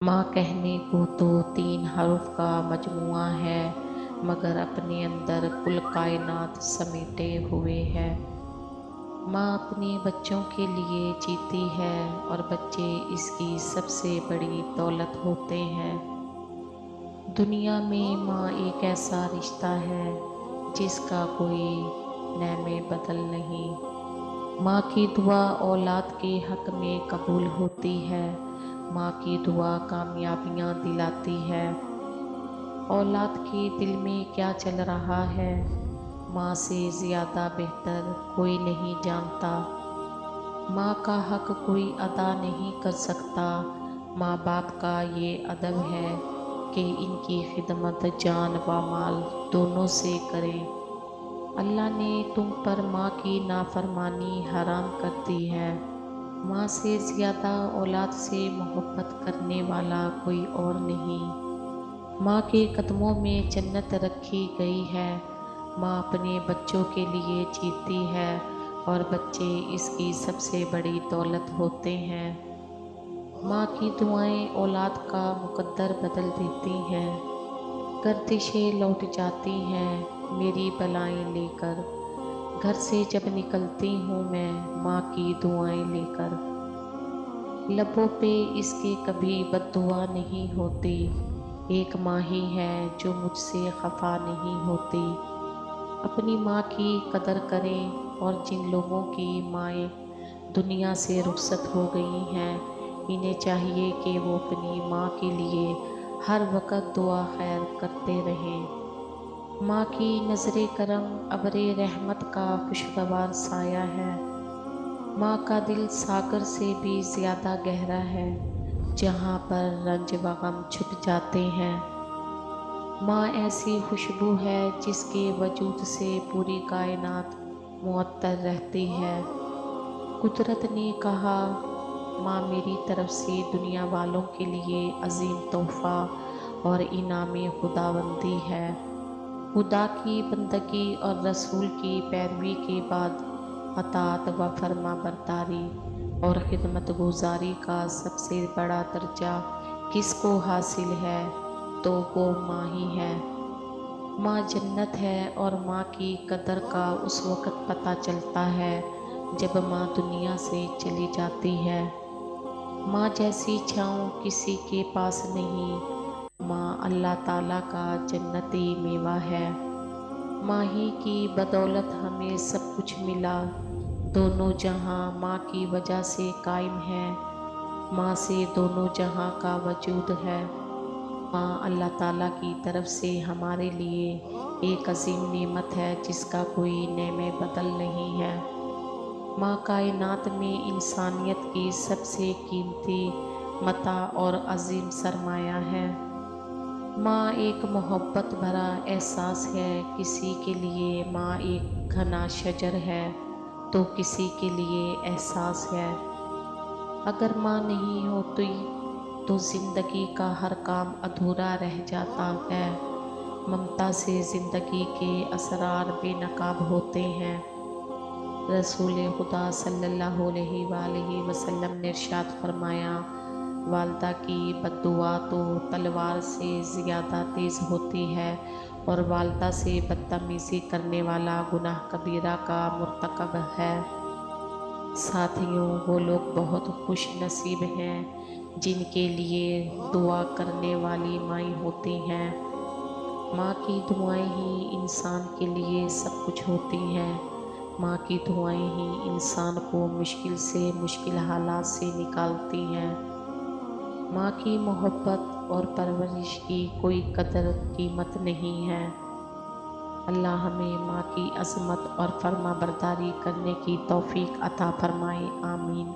माँ कहने को तो 3 हर्फ का मजमूआ है, मगर अपने अंदर कुल कायनात समेटे हुए है। माँ अपने बच्चों के लिए जीती है और बच्चे इसकी सबसे बड़ी दौलत होते हैं। दुनिया में माँ एक ऐसा रिश्ता है जिसका कोई नैमे बदल नहीं। माँ की दुआ औलाद के हक में कबूल होती है। माँ की दुआ कामयाबियाँ दिलाती है। औलाद के दिल में क्या चल रहा है, माँ से ज़्यादा बेहतर कोई नहीं जानता। माँ का हक कोई अदा नहीं कर सकता। माँ बाप का ये अदब है कि इनकी खिदमत जान व माल दोनों से करें। अल्लाह ने तुम पर माँ की नाफरमानी हराम कर दी है। माँ से ज़्यादा औलाद से मोहब्बत करने वाला कोई और नहीं। माँ के कदमों में जन्नत रखी गई है। माँ अपने बच्चों के लिए जीती है और बच्चे इसकी सबसे बड़ी दौलत होते हैं। माँ की दुआएं औलाद का मुकद्दर बदल देती हैं। गर्दिशें लौट जाती हैं मेरी बलाएं लेकर। घर से जब निकलती हूँ मैं माँ की दुआएं लेकर। लबों पे इसके कभी बद्दुआ नहीं होती। एक माँ ही है जो मुझसे खफा नहीं होती। अपनी माँ की कदर करें। और जिन लोगों की माएँ दुनिया से रुखसत हो गई हैं, इन्हें चाहिए कि वो अपनी माँ के लिए हर वक्त दुआ खैर करते रहें। माँ की नज़रे करम अबरे रहमत का खुशगवार साया है। माँ का दिल सागर से भी ज़्यादा गहरा है, जहाँ पर रंज व गम छुप जाते हैं। माँ ऐसी खुशबू है जिसके वजूद से पूरी कायनात मुअत्तर रहती है। कुदरत ने कहा, माँ मेरी तरफ से दुनिया वालों के लिए अजीम तोहफ़ा और इनाम खुदाबंदी है। खुदा की बंदगी और रसूल की पैरवी के बाद अतात व फर्मा बरदारी और खिदमत गुजारी का सबसे बड़ा दर्जा किसको हासिल है, तो वो माँ ही है। माँ जन्नत है और माँ की कदर का उस वक़्त पता चलता है जब माँ दुनिया से चली जाती है। माँ जैसी छाँव किसी के पास नहीं। माँ अल्लाह ताला का जन्नती मेवा है। माँ ही की बदौलत हमें सब कुछ मिला। दोनों जहां माँ की वजह से कायम है। माँ से दोनों जहां का वजूद है। माँ अल्लाह ताला की तरफ से हमारे लिए एक अजीम नेमत है जिसका कोई नेमे बदल नहीं है। माँ कायनात में इंसानियत की सबसे कीमती मता और अजीम सरमाया है। माँ एक मोहब्बत भरा एहसास है। किसी के लिए माँ एक घना शजर है तो किसी के लिए एहसास है। अगर माँ नहीं होती तो ज़िंदगी का हर काम अधूरा रह जाता है। ममता से ज़िंदगी के असरार बेनकाब होते हैं। रसूल खुदा सल्लल्लाहु अलैहि वसल्लम ने इरशाद फरमाया, वालदा की बद्दुआ तो तलवार से ज़्यादा तेज़ होती है और वालदा से बदतमीज़ी करने वाला गुनाह कबीरा का मुर्तकब है। साथियों, वो लोग बहुत खुश नसीब हैं जिनके लिए दुआ करने वाली माएँ होती हैं। माँ की दुआएं ही इंसान के लिए सब कुछ होती हैं। माँ की दुआएं ही इंसान को मुश्किल से मुश्किल हालात से निकालती हैं। माँ की मोहब्बत और परवरिश की कोई कदर कीमत नहीं है। अल्लाह हमें माँ की अज़मत और फर्माबरदारी करने की तौफीक अता फरमाए। आमीन।